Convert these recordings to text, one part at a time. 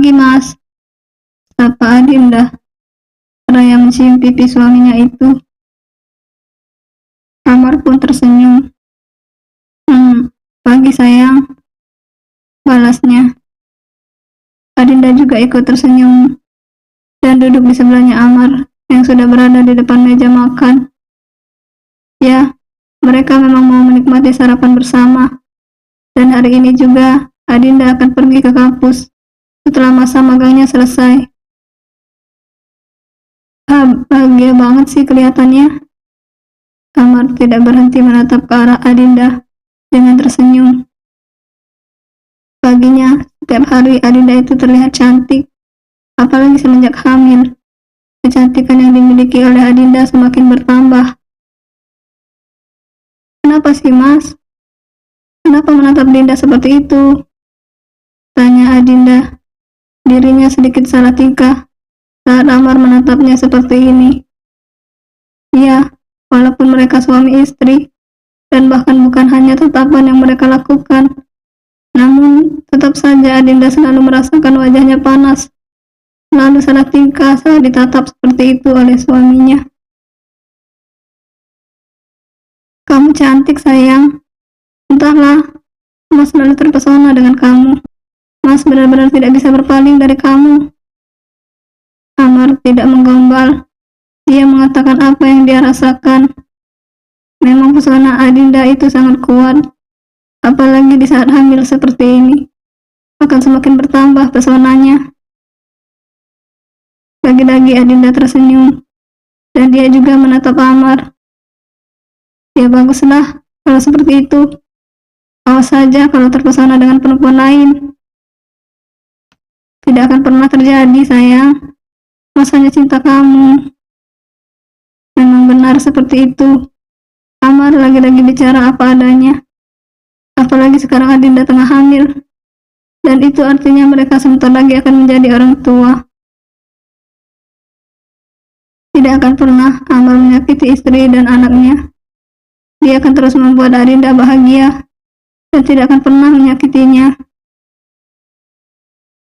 pagi, Mas, sapa Adinda, seraya mencium pipi suaminya itu. Amar pun tersenyum. Pagi sayang, balasnya. Adinda juga ikut tersenyum dan duduk di sebelahnya Amar yang sudah berada di depan meja makan. Ya, mereka memang mau menikmati sarapan bersama. Dan hari ini juga Adinda akan pergi ke kampus setelah masa magangnya selesai. Bahagia banget sih kelihatannya. Amar tidak berhenti menatap ke arah Adinda dengan tersenyum. Baginya, setiap hari Adinda itu terlihat cantik, apalagi semenjak hamil. Kecantikan yang dimiliki oleh Adinda semakin bertambah. Kenapa sih, Mas? Kenapa menatap Dinda seperti itu? Tanya Adinda. Dirinya sedikit salah tingkah saat Amar menatapnya seperti ini. Ya, walaupun mereka suami istri, dan bahkan bukan hanya tatapan yang mereka lakukan, namun tetap saja Adinda selalu merasakan wajahnya panas, lalu salah tingkah saat ditatap seperti itu oleh suaminya. Kamu cantik sayang. Entahlah, Mas selalu terpesona dengan kamu. Mas benar-benar tidak bisa berpaling dari kamu. Amar tidak menggombal. Dia mengatakan apa yang dia rasakan. Memang pesona Adinda itu sangat kuat. Apalagi di saat hamil seperti ini. Akan semakin bertambah pesonanya. Lagi-lagi Adinda tersenyum. Dan dia juga menatap Amar. Ya baguslah kalau seperti itu. Awas saja kalau terpesona dengan perempuan lain. Tidak akan pernah terjadi, sayang. Mas hanya cinta kamu. Memang benar seperti itu. Amar lagi-lagi bicara apa adanya. Apalagi sekarang Adinda tengah hamil. Dan itu artinya mereka sebentar lagi akan menjadi orang tua. Tidak akan pernah Amar menyakiti istri dan anaknya. Dia akan terus membuat Adinda bahagia. Dan tidak akan pernah menyakitinya.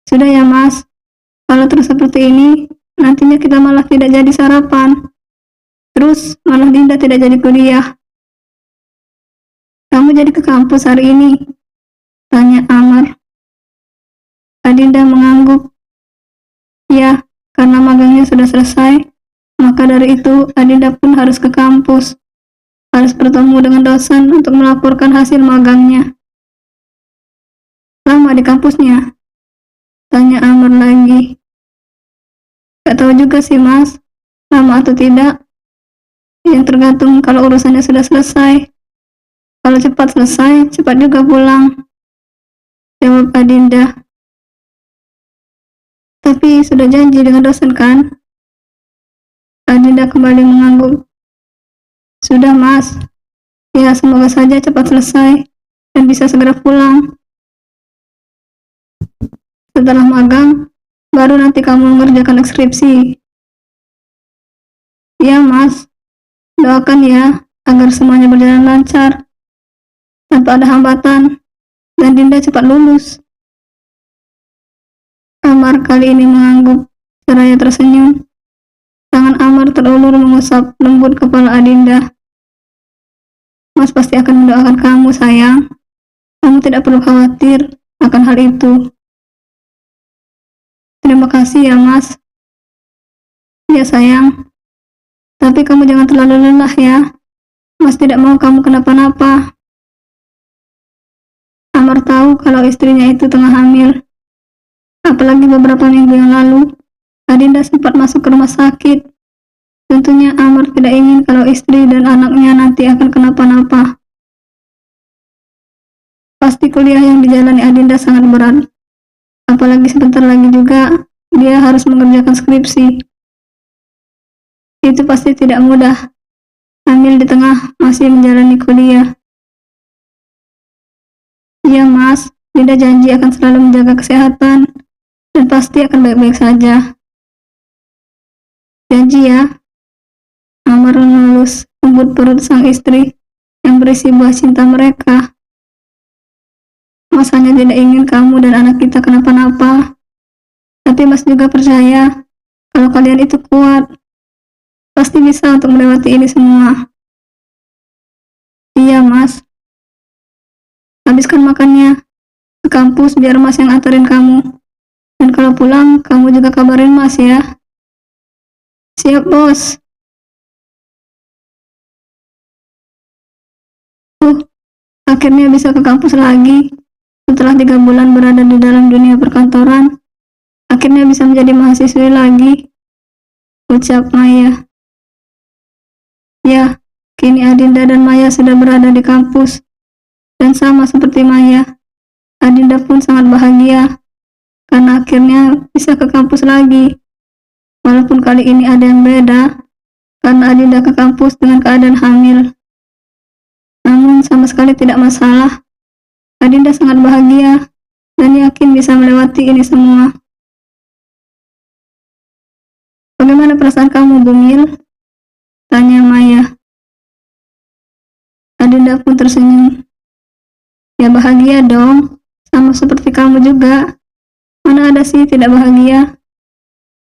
Sudah ya, Mas. Kalau terus seperti ini, nantinya kita malah tidak jadi sarapan. Terus malah Dinda tidak jadi kuliah. Kamu jadi ke kampus hari ini? Tanya Amar. Adinda mengangguk. Ya, karena magangnya sudah selesai, maka dari itu Adinda pun harus ke kampus. Harus bertemu dengan dosen untuk melaporkan hasil magangnya. Lama di kampusnya? Tanya Amar lagi. Gak tahu juga sih, Mas. Lama atau tidak? Yang tergantung kalau urusannya sudah selesai. Kalau cepat selesai, cepat juga pulang. Jawab Adinda. Tapi sudah janji dengan dosen kan? Adinda kembali mengangguk. Sudah, Mas. Ya, semoga saja cepat selesai dan bisa segera pulang. Setelah magang, baru nanti kamu mengerjakan skripsi. Ya, Mas. Doakan ya, agar semuanya berjalan lancar, tanpa ada hambatan, dan Dinda cepat lulus. Amar kali ini mengangguk, seraya tersenyum. Tangan Amar terulur mengusap lembut kepala Adinda. Mas pasti akan mendoakan kamu, sayang. Kamu tidak perlu khawatir akan hal itu. Terima kasih ya, Mas. Ya, sayang. Tapi kamu jangan terlalu lelah ya. Mas tidak mau kamu kenapa-napa. Amar tahu kalau istrinya itu tengah hamil. Apalagi beberapa minggu yang lalu, Adinda sempat masuk ke rumah sakit. Tentunya Amar tidak ingin kalau istri dan anaknya nanti akan kenapa-napa. Pasti kuliah yang dijalani Adinda sangat berat. Apalagi sebentar lagi juga dia harus mengerjakan skripsi. Itu pasti tidak mudah. Hamil di tengah masih menjalani kuliah. Iya, Mas. Dinda janji akan selalu menjaga kesehatan dan pasti akan baik-baik saja. Janji ya. Amar mengelus lembut perut sang istri yang berisi buah cinta mereka. Mas hanya tidak ingin kamu dan anak kita kenapa-napa. Tapi Mas juga percaya kalau kalian itu kuat, pasti bisa untuk melewati ini semua. Iya Mas, habiskan makannya ke kampus biar Mas yang anterin kamu. Dan kalau pulang, kamu juga kabarin Mas ya. Siap bos. Akhirnya bisa ke kampus lagi. Setelah 3 bulan berada di dalam dunia perkantoran, akhirnya bisa menjadi mahasiswi lagi, ucap Maya. Ya, kini Adinda dan Maya sudah berada di kampus. Dan sama seperti Maya, Adinda pun sangat bahagia karena akhirnya bisa ke kampus lagi. Walaupun kali ini ada yang beda, karena Adinda ke kampus dengan keadaan hamil. Namun sama sekali tidak masalah. Adinda sangat bahagia dan yakin bisa melewati ini semua. Bagaimana perasaan kamu, Bumil? Tanya Maya. Adinda pun tersenyum. Ya bahagia dong, sama seperti kamu juga. Mana ada sih tidak bahagia?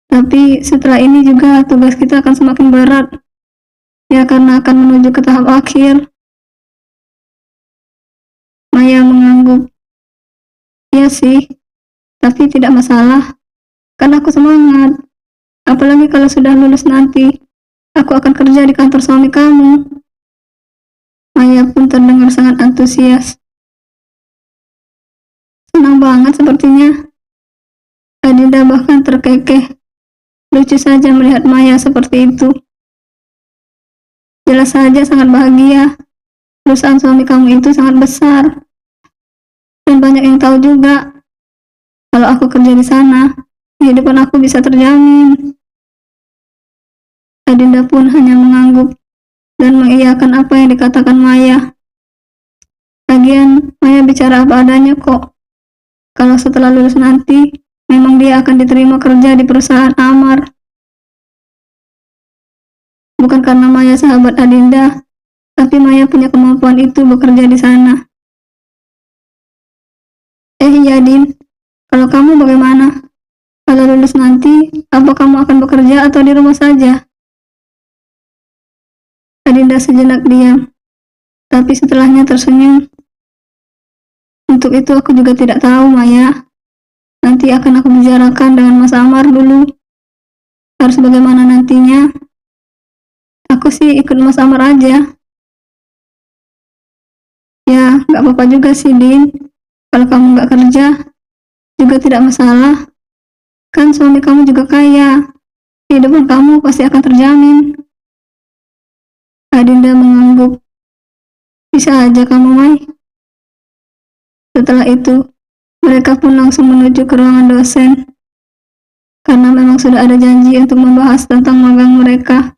Tapi setelah ini juga tugas kita akan semakin berat. Ya karena akan menuju ke tahap akhir. Maya mengangguk. Iya sih, tapi tidak masalah. Kan aku semangat. Apalagi kalau sudah lulus nanti, aku akan kerja di kantor suami kamu. Maya pun terdengar sangat antusias. Senang banget sepertinya. Adinda bahkan terkekeh. Lucu saja melihat Maya seperti itu. Jelas saja sangat bahagia. Perusahaan suami kamu itu sangat besar. Dan banyak yang tahu juga. Kalau aku kerja di sana, kehidupan aku bisa terjamin. Adinda pun hanya mengangguk dan mengiyakan apa yang dikatakan Maya. Lagian, Maya bicara apa adanya kok. Kalau setelah lulus nanti, memang dia akan diterima kerja di perusahaan Amar. Bukan karena Maya sahabat Adinda, tapi Maya punya kemampuan itu bekerja di sana. Iya Din, kalau kamu bagaimana? Kalau lulus nanti, apa kamu akan bekerja atau di rumah saja? Adinda sejenak diam, tapi setelahnya tersenyum. Untuk itu aku juga tidak tahu, Maya. Nanti akan aku bicarakan dengan Mas Amar dulu. Harus bagaimana nantinya? Aku sih ikut Mas Amar aja. Ya, gak apa-apa juga sih, Din. Kalau kamu gak kerja, juga tidak masalah. Kan suami kamu juga kaya. Kehidupan kamu pasti akan terjamin. Adinda mengangguk. Bisa aja kamu, Mai. Setelah itu, mereka pun langsung menuju ke ruangan dosen. Karena memang sudah ada janji untuk membahas tentang magang mereka.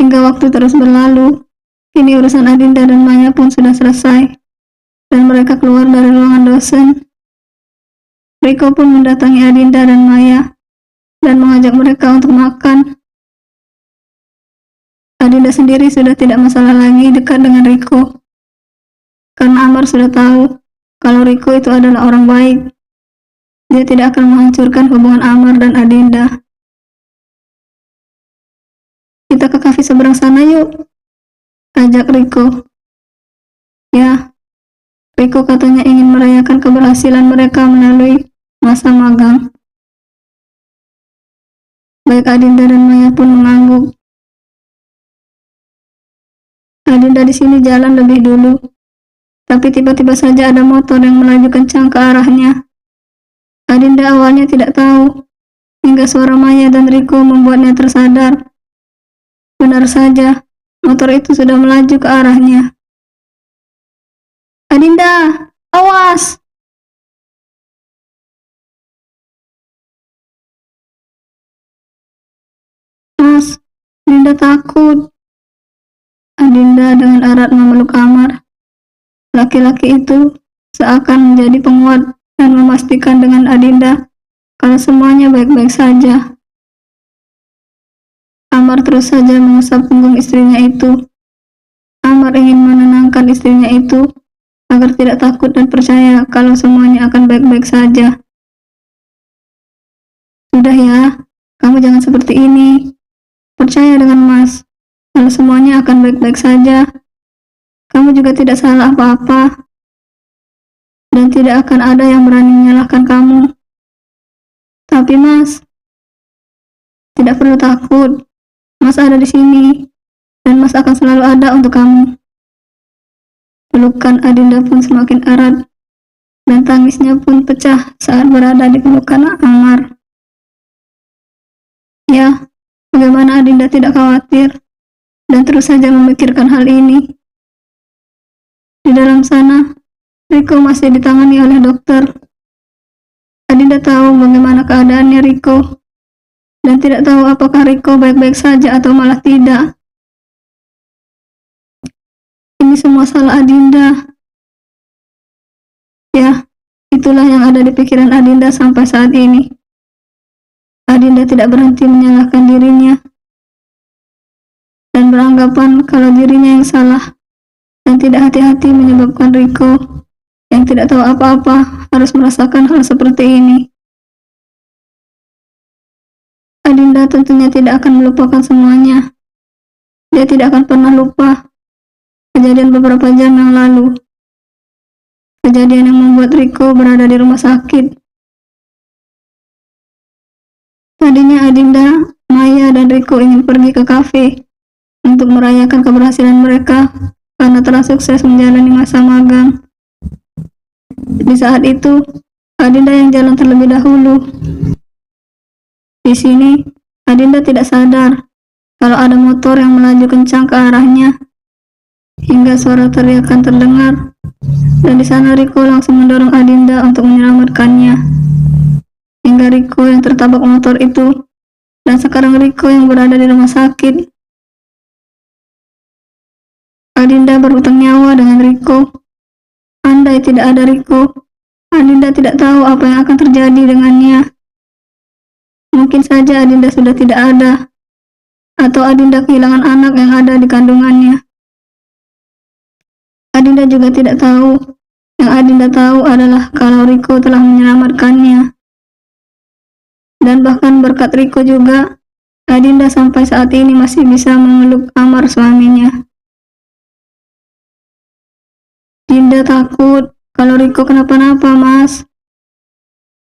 Hingga waktu terus berlalu, kini urusan Adinda dan Maya pun sudah selesai. Dan mereka keluar dari ruangan dosen. Riko pun mendatangi Adinda dan Maya dan mengajak mereka untuk makan. Adinda sendiri sudah tidak masalah lagi dekat dengan Riko. Karena Amar sudah tahu kalau Riko itu adalah orang baik. Dia tidak akan menghancurkan hubungan Amar dan Adinda. Kita ke kafe seberang sana yuk, ajak Riko. Ya, Riko katanya ingin merayakan keberhasilan mereka melalui masa magang. Baik Adinda dan Maya pun mengangguk. Adinda di sini jalan lebih dulu, tapi tiba-tiba saja ada motor yang melaju kencang ke arahnya. Adinda awalnya tidak tahu, hingga suara Maya dan Riko membuatnya tersadar. Benar saja, motor itu sudah melaju ke arahnya. Adinda, awas! Mas, Adinda takut. Adinda dengan erat memeluk Amar. Laki-laki itu seakan menjadi penguat dan memastikan dengan Adinda kalau semuanya baik-baik saja. Amar terus saja mengusap punggung istrinya itu. Amar ingin menenangkan istrinya itu agar tidak takut dan percaya kalau semuanya akan baik-baik saja. Udah ya, kamu jangan seperti ini. Percaya dengan Mas, kalau semuanya akan baik-baik saja. Kamu juga tidak salah apa-apa, dan tidak akan ada yang berani menyalahkan kamu. Tapi Mas, tidak perlu takut. Mas ada di sini, dan Mas akan selalu ada untuk kamu. Pelukan Adinda pun semakin erat, dan tangisnya pun pecah saat berada di pelukan Amar. Ya, bagaimana Adinda tidak khawatir, dan terus saja memikirkan hal ini. Di dalam sana, Riko masih ditangani oleh dokter. Adinda tahu bagaimana keadaannya Riko, dan tidak tahu apakah Riko baik-baik saja atau malah tidak. Ini semua salah Adinda. Ya, itulah yang ada di pikiran Adinda sampai saat ini. Adinda tidak berhenti menyalahkan dirinya, dan beranggapan kalau dirinya yang salah, dan tidak hati-hati menyebabkan Riko, yang tidak tahu apa-apa, harus merasakan hal seperti ini. Adinda tentunya tidak akan melupakan semuanya. Dia tidak akan pernah lupa kejadian beberapa jam yang lalu. Kejadian yang membuat Riko berada di rumah sakit. Tadinya Adinda, Maya, dan Riko ingin pergi ke kafe untuk merayakan keberhasilan mereka karena telah sukses menjalani masa magang. Di saat itu, Adinda yang jalan terlebih dahulu. Di sini, Adinda tidak sadar kalau ada motor yang melaju kencang ke arahnya, hingga suara teriakan terdengar, dan di sana Riko langsung mendorong Adinda untuk menyelamatkannya. Hingga Riko yang tertabrak motor itu, dan sekarang Riko yang berada di rumah sakit. Adinda berhutang nyawa dengan Riko. Andai tidak ada Riko, Adinda tidak tahu apa yang akan terjadi dengannya. Mungkin saja Adinda sudah tidak ada, atau Adinda kehilangan anak yang ada di kandungannya. Adinda juga tidak tahu. Yang Adinda tahu adalah kalau Riko telah menyelamatkannya. Dan bahkan berkat Riko juga, Adinda sampai saat ini masih bisa memeluk Amar suaminya. Dinda takut kalau Riko kenapa-napa, Mas.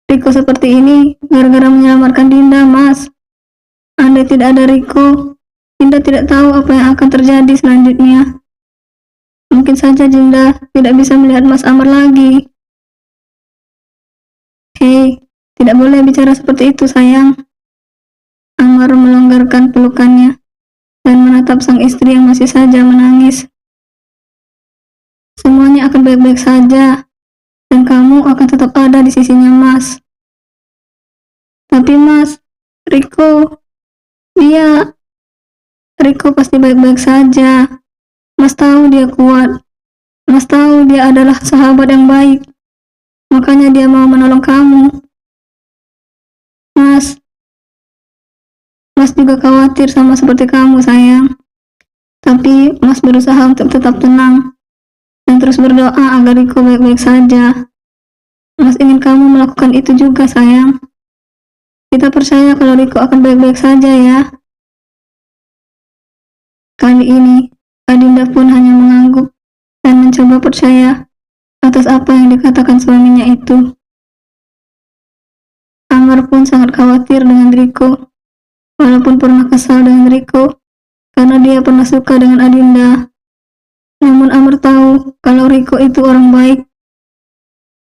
Riko seperti ini gara-gara menyelamatkan Dinda, Mas. Andai tidak ada Riko, Dinda tidak tahu apa yang akan terjadi selanjutnya. Mungkin saja Dinda tidak bisa melihat Mas Amar lagi. Hei, tidak boleh bicara seperti itu, sayang. Amar melonggarkan pelukannya dan menatap sang istri yang masih saja menangis. Semuanya akan baik-baik saja, dan kamu akan tetap ada di sisinya, Mas. Tapi Mas, Riko pasti baik-baik saja. Mas tahu dia kuat. Mas tahu dia adalah sahabat yang baik. Makanya dia mau menolong kamu. Mas juga khawatir sama seperti kamu, sayang. Tapi Mas berusaha untuk tetap tenang dan terus berdoa agar Riko baik-baik saja. Mas ingin kamu melakukan itu juga, sayang. Kita percaya kalau Riko akan baik-baik saja ya. Kali ini, Adinda pun hanya mengangguk dan mencoba percaya atas apa yang dikatakan suaminya itu. Amar pun sangat khawatir dengan Riko, walaupun pernah kesal dengan Riko karena dia pernah suka dengan Adinda. Namun Amar tahu kalau Riko itu orang baik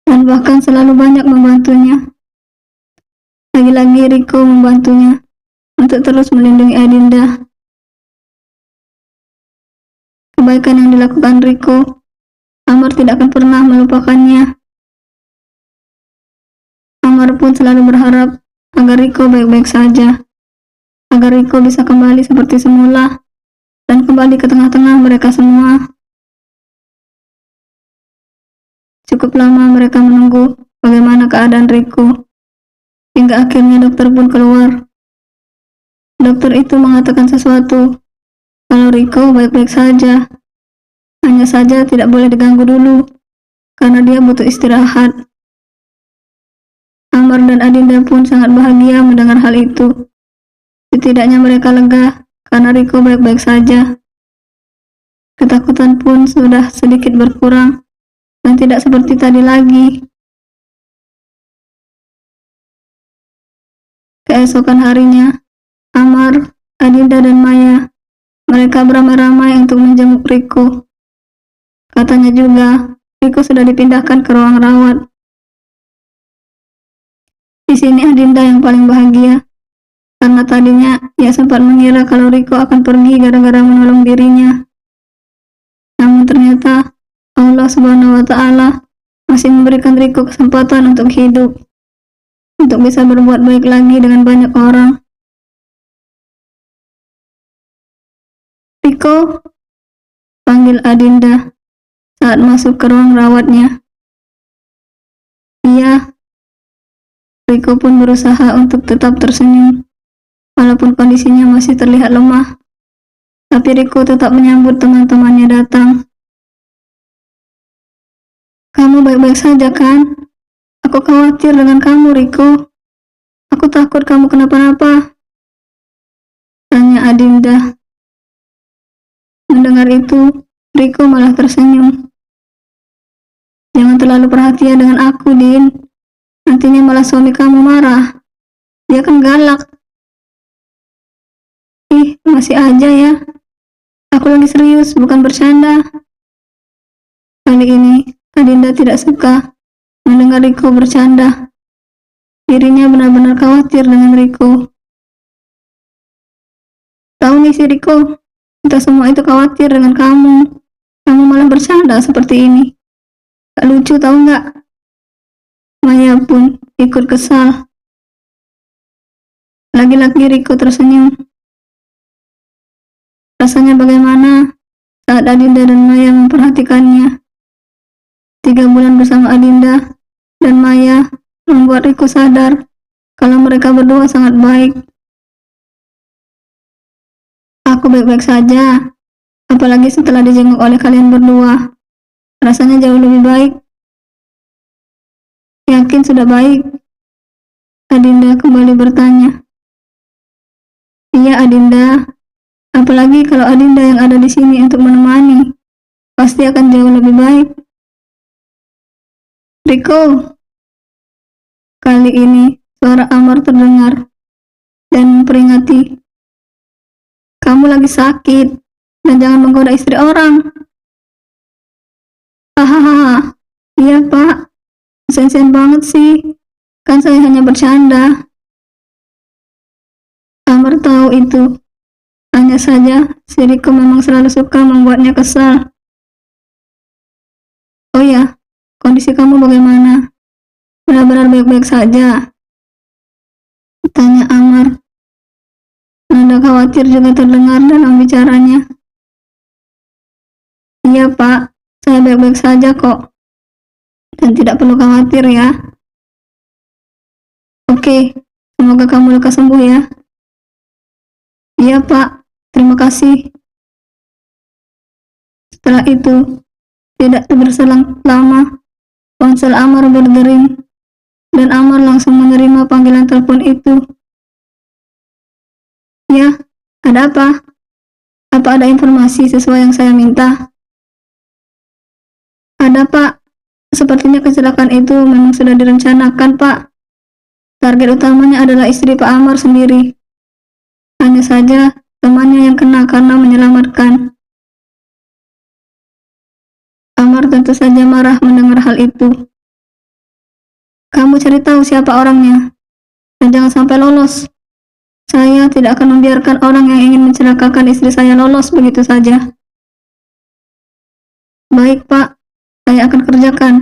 dan bahkan selalu banyak membantunya. Lagi-lagi Riko membantunya untuk terus melindungi Adinda. Kebaikan yang dilakukan Riko, Amar tidak akan pernah melupakannya. Amar pun selalu berharap agar Riko baik-baik saja, agar Riko bisa kembali seperti semula dan kembali ke tengah-tengah mereka semua. Cukup lama mereka menunggu bagaimana keadaan Riko, hingga akhirnya dokter pun keluar. Dokter itu mengatakan sesuatu, kalau Riko baik-baik saja, hanya saja tidak boleh diganggu dulu, karena dia butuh istirahat. Amar dan Adinda pun sangat bahagia mendengar hal itu. Setidaknya mereka lega karena Riko baik-baik saja. Ketakutan pun sudah sedikit berkurang dan tidak seperti tadi lagi. Keesokan harinya, Amar, Adinda dan Maya, mereka beramai-ramai untuk menjenguk Riko. Katanya juga, Riko sudah dipindahkan ke ruang rawat. Di sini Adinda yang paling bahagia, karena tadinya ia sempat mengira kalau Riko akan pergi gara-gara menolong dirinya. Namun ternyata Allah Subhanahu wa Ta'ala masih memberikan Riko kesempatan untuk hidup, untuk bisa berbuat baik lagi dengan banyak orang. Riko, panggil Adinda saat masuk ke ruang rawatnya. Iya. Riko pun berusaha untuk tetap tersenyum, walaupun kondisinya masih terlihat lemah. Tapi Riko tetap menyambut teman-temannya datang. Kamu baik-baik saja kan? Aku khawatir dengan kamu, Riko. Aku takut kamu kenapa-napa, tanya Adinda. Mendengar itu, Riko malah tersenyum. Jangan terlalu perhatian dengan aku, Din. Nantinya malah suami kamu marah. Dia kan galak. Ih, masih aja ya. Aku lagi serius, bukan bercanda. Kali ini, Adinda tidak suka mendengar Riko bercanda. Dirinya benar-benar khawatir dengan Riko. Tahu nih si Riko, kita semua itu khawatir dengan kamu. Kamu malah bercanda seperti ini. Gak lucu tahu nggak? Maya pun ikut kesal. Lagi-lagi Riko tersenyum. Rasanya bagaimana saat Adinda dan Maya memperhatikannya. 3 bulan bersama Adinda dan Maya membuat Riko sadar kalau mereka berdua sangat baik. Aku baik-baik saja, apalagi setelah dijenguk oleh kalian berdua. Rasanya jauh lebih baik. Yakin sudah baik? Adinda kembali bertanya. Iya Adinda, apalagi kalau Adinda yang ada di sini untuk menemani, pasti akan jauh lebih baik. Riko, kali ini suara Amar terdengar dan memperingati. Kamu lagi sakit dan jangan menggoda istri orang. Hahaha, iya pak, sen-sen banget sih, kan saya hanya bercanda. Amar tahu itu, hanya saja si Riko memang selalu suka membuatnya kesal. Oh ya, kondisi kamu bagaimana? Benar-benar baik-baik saja? Tanya Amar. Nada khawatir juga terdengar dalam bicaranya. Iya pak, saya baik-baik saja kok. Dan tidak perlu khawatir ya. Oke, semoga kamu lekas sembuh ya. Iya pak, terima kasih. Setelah itu, tidak berselang lama, ponsel Amar berdering, dan Amar langsung menerima panggilan telepon itu. Ya, ada apa? Apa ada informasi sesuai yang saya minta? Ada pak, sepertinya kecelakaan itu memang sudah direncanakan pak. Target utamanya adalah istri Pak Amar sendiri. Hanya saja temannya yang kena karena menyelamatkan. Amar tentu saja marah mendengar hal itu. Kamu cari tahu siapa orangnya, dan jangan sampai lolos. Saya tidak akan membiarkan orang yang ingin mencelakakan istri saya lolos begitu saja. Baik pak, saya akan kerjakan.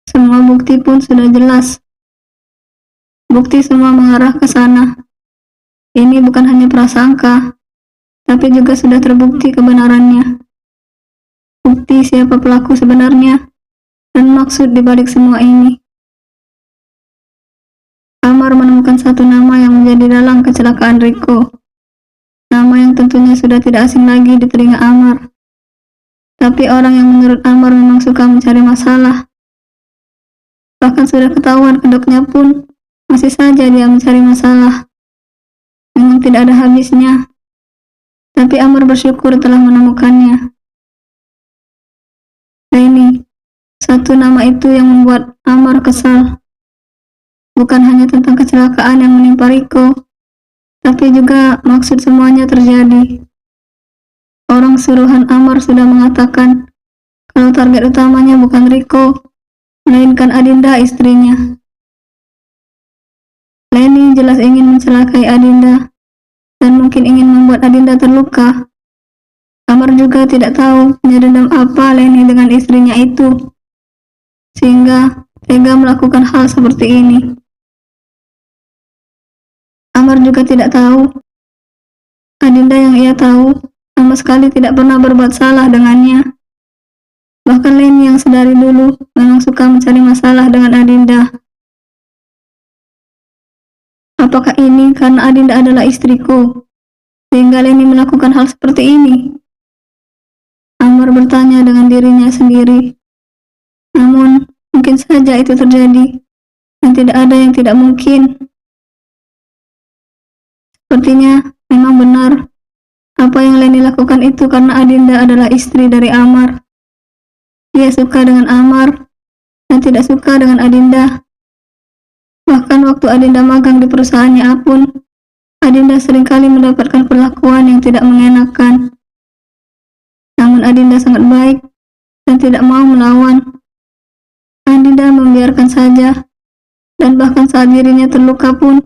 Semua bukti pun sudah jelas. Bukti semua mengarah ke sana. Ini bukan hanya prasangka, tapi juga sudah terbukti kebenarannya. Bukti siapa pelaku sebenarnya dan maksud dibalik semua ini. Amar menemukan satu nama yang menjadi dalang kecelakaan Riko. Nama yang tentunya sudah tidak asing lagi di telinga Amar. Tapi orang yang menurut Amar memang suka mencari masalah. Bahkan sudah ketahuan kedoknya pun masih saja dia mencari masalah. Memang tidak ada habisnya. Tapi Amar bersyukur telah menemukannya. Leni, satu nama itu yang membuat Amar kesal. Bukan hanya tentang kecelakaan yang menimpa Riko, tapi juga maksud semuanya terjadi. Orang suruhan Amar sudah mengatakan kalau target utamanya bukan Riko, melainkan Adinda istrinya. Leni jelas ingin mencelakai Adinda dan mungkin ingin membuat Adinda terluka. Amar juga tidak tahu punya dendam apa Leni dengan istrinya itu, sehingga tega melakukan hal seperti ini. Amar juga tidak tahu Adinda yang ia tahu sama sekali tidak pernah berbuat salah dengannya. Bahkan Leni yang sedari dulu memang suka mencari masalah dengan Adinda. Apakah ini karena Adinda adalah istriku, sehingga Leni melakukan hal seperti ini? Amar bertanya dengan dirinya sendiri. Namun, mungkin saja itu terjadi, dan tidak ada yang tidak mungkin. Sepertinya memang benar. Apa yang Leni lakukan itu karena Adinda adalah istri dari Amar. Dia suka dengan Amar dan tidak suka dengan Adinda. Bahkan waktu Adinda magang di perusahaannya pun, Adinda seringkali mendapatkan perlakuan yang tidak mengenakan. Namun Adinda sangat baik dan tidak mau melawan. Adinda membiarkan saja, dan bahkan saat dirinya terluka pun,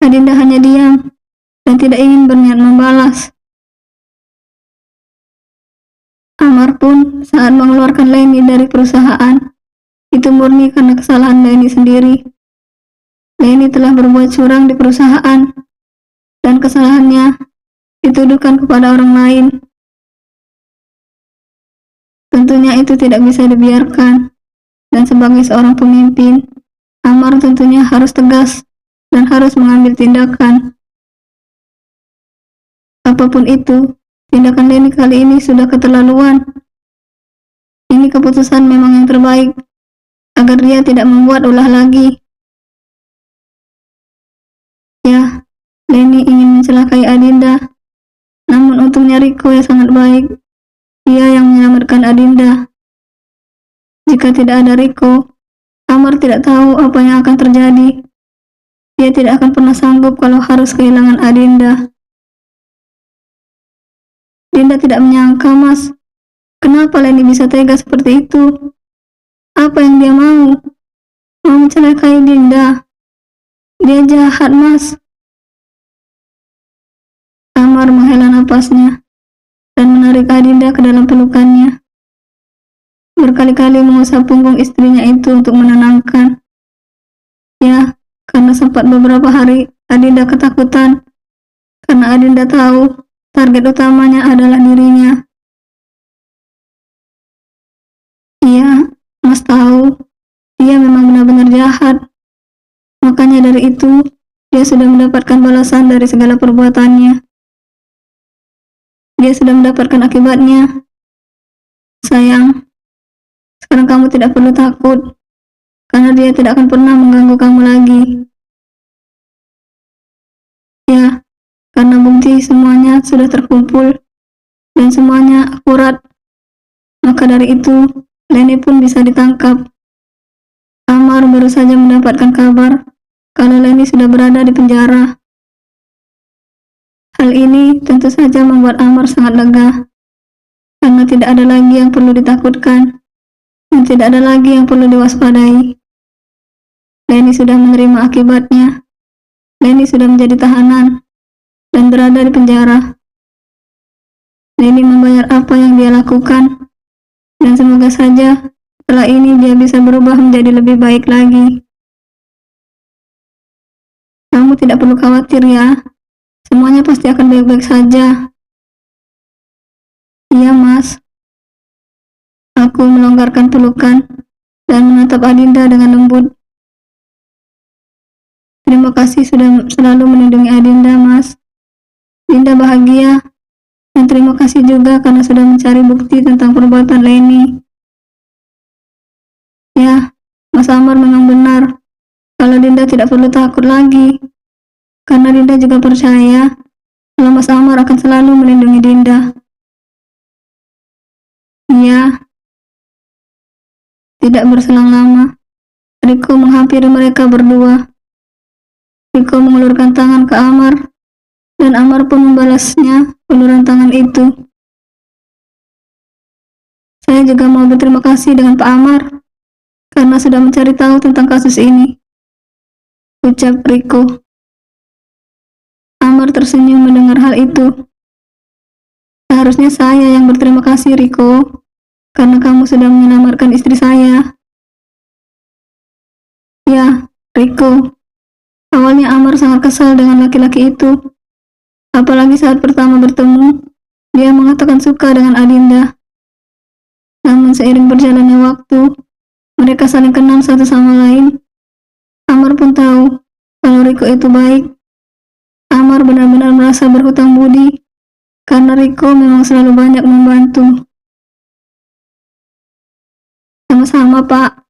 Adinda hanya diam dan tidak ingin berniat membalas. Amar pun saat mengeluarkan Leni dari perusahaan, itu murni karena kesalahan Leni sendiri. Leni telah berbuat curang di perusahaan, dan kesalahannya dituduhkan kepada orang lain. Tentunya itu tidak bisa dibiarkan, dan sebagai seorang pemimpin, Amar tentunya harus tegas dan harus mengambil tindakan. Apapun itu, tindakan Leni kali ini sudah keterlaluan. Ini keputusan memang yang terbaik, agar dia tidak membuat ulah lagi. Ya, Leni ingin mencelakai Adinda, namun untungnya Riko yang sangat baik. Dia yang menyelamatkan Adinda. Jika tidak ada Riko, Amar tidak tahu apa yang akan terjadi. Dia tidak akan pernah sanggup kalau harus kehilangan Adinda. Dinda tidak menyangka, Mas. Kenapa Leni bisa tega seperti itu? Apa yang dia mau? Mau mencelakai Dinda. Dia jahat, Mas. Amar menghela napasnya dan menarik Adinda ke dalam pelukannya. Berkali-kali mengusap punggung istrinya itu untuk menenangkan. Ya, karena sempat beberapa hari Adinda ketakutan. Karena Adinda tahu target utamanya adalah dirinya. Iya, Mas tahu, dia memang benar-benar jahat. Makanya dari itu, dia sudah mendapatkan balasan dari segala perbuatannya. Dia sudah mendapatkan akibatnya. Sayang, sekarang kamu tidak perlu takut, karena dia tidak akan pernah mengganggu kamu lagi. Ya, karena bukti semuanya sudah terkumpul, dan semuanya akurat. Maka dari itu, Leni pun bisa ditangkap. Amar baru saja mendapatkan kabar kalau Leni sudah berada di penjara. Hal ini tentu saja membuat Amar sangat lega, karena tidak ada lagi yang perlu ditakutkan, dan tidak ada lagi yang perlu diwaspadai. Leni sudah menerima akibatnya. Leni sudah menjadi tahanan, dan berada di penjara. Leni membayar apa yang dia lakukan, dan semoga saja setelah ini dia bisa berubah menjadi lebih baik lagi. Kamu tidak perlu khawatir ya, semuanya pasti akan baik-baik saja. Iya, Mas. Aku melonggarkan pelukan dan menatap Adinda dengan lembut. Terima kasih sudah selalu melindungi Adinda, Mas. Dinda bahagia Dan terima kasih juga karena sudah mencari bukti tentang perbuatan Leni. Ya, Mas Amar memang benar. Kalau Dinda tidak perlu takut lagi. Karena Dinda juga percaya kalau Mas Amar akan selalu melindungi Dinda. Iya, tidak berselang lama, Riko menghampiri mereka berdua. Riko mengulurkan tangan ke Amar, dan Amar pun membalasnya uluran tangan itu. Saya juga mau berterima kasih dengan Pak Amar, karena sudah mencari tahu tentang kasus ini, ucap Riko. Amar tersenyum mendengar hal itu. Seharusnya saya yang berterima kasih, Riko, karena kamu sudah menyelamatkan istri saya. Ya, Riko. Awalnya Amar sangat kesal dengan laki-laki itu. Apalagi saat pertama bertemu, dia mengatakan suka dengan Adinda. Namun seiring berjalannya waktu, mereka saling kenal satu sama lain. Amar pun tahu kalau Riko itu baik. Amar benar-benar merasa berhutang budi karena Riko memang selalu banyak membantu. Sama-sama, Pak.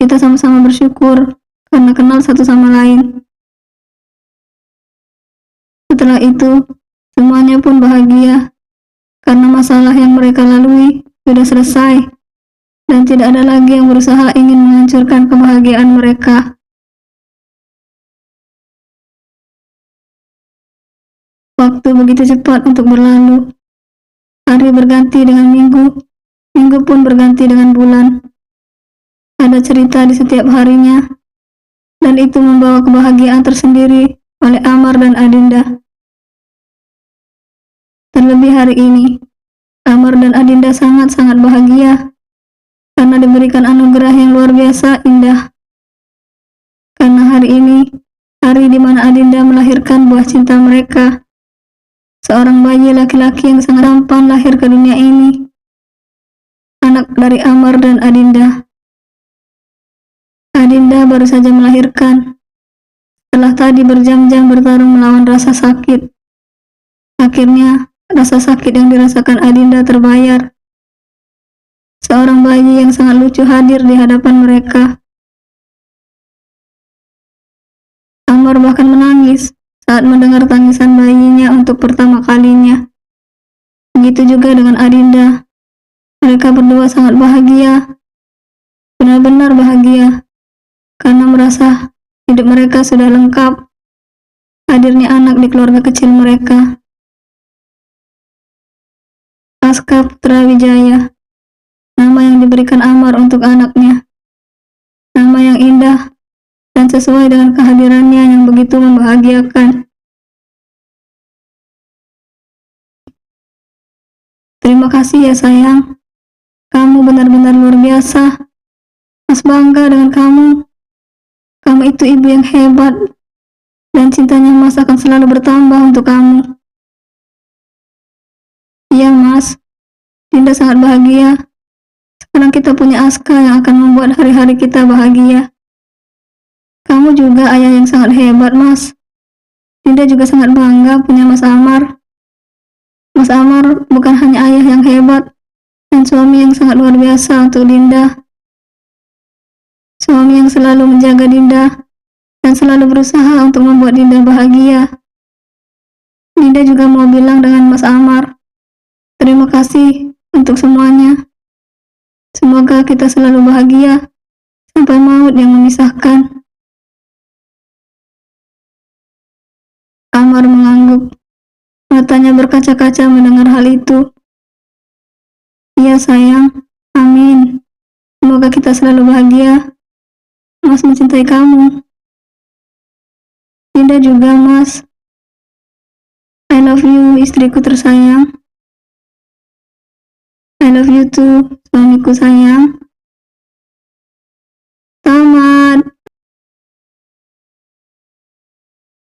Kita sama-sama bersyukur karena kenal satu sama lain. Setelah itu, semuanya pun bahagia karena masalah yang mereka lalui sudah selesai dan tidak ada lagi yang berusaha ingin menghancurkan kebahagiaan mereka. Waktu begitu cepat untuk berlalu. Hari berganti dengan minggu, minggu pun berganti dengan bulan. Ada cerita di setiap harinya, dan itu membawa kebahagiaan tersendiri oleh Amar dan Adinda. Terlebih hari ini, Amar dan Adinda sangat-sangat bahagia karena diberikan anugerah yang luar biasa indah. Karena hari ini, hari di mana Adinda melahirkan buah cinta mereka, seorang bayi laki-laki yang sangat tampan lahir ke dunia ini, anak dari Amar dan Adinda. Adinda baru saja melahirkan, setelah tadi berjam-jam bertarung melawan rasa sakit. Akhirnya, rasa sakit yang dirasakan Adinda terbayar. Seorang bayi yang sangat lucu hadir di hadapan mereka. Amar bahkan menangis saat mendengar tangisan bayinya untuk pertama kalinya. Begitu juga dengan Adinda. Mereka berdua sangat bahagia, benar-benar bahagia, karena merasa hidup mereka sudah lengkap. Hadirnya anak di keluarga kecil mereka. Aska Putra Wijaya, nama yang diberikan Amar untuk anaknya. Nama yang indah dan sesuai dengan kehadirannya yang begitu membahagiakan. Terima kasih ya sayang, kamu benar-benar luar biasa. Mas bangga dengan kamu. Kamu itu ibu yang hebat, dan cintanya Mas akan selalu bertambah untuk kamu. Iya Mas, Dinda sangat bahagia. Sekarang kita punya Aska yang akan membuat hari-hari kita bahagia. Kamu juga ayah yang sangat hebat, Mas. Dinda juga sangat bangga punya Mas Amar. Mas Amar bukan hanya ayah yang hebat, dan suami yang sangat luar biasa untuk Dinda. Suami yang selalu menjaga Dinda, dan selalu berusaha untuk membuat Dinda bahagia. Dinda juga mau bilang dengan Mas Amar, terima kasih untuk semuanya. Semoga kita selalu bahagia sampai maut yang memisahkan. Amar mengangguk. Matanya berkaca-kaca mendengar hal itu. Iya sayang, amin. Semoga kita selalu bahagia. Mas mencintai kamu. Dinda juga, Mas. I love you, istriku tersayang. I love you too, suamiku sayang.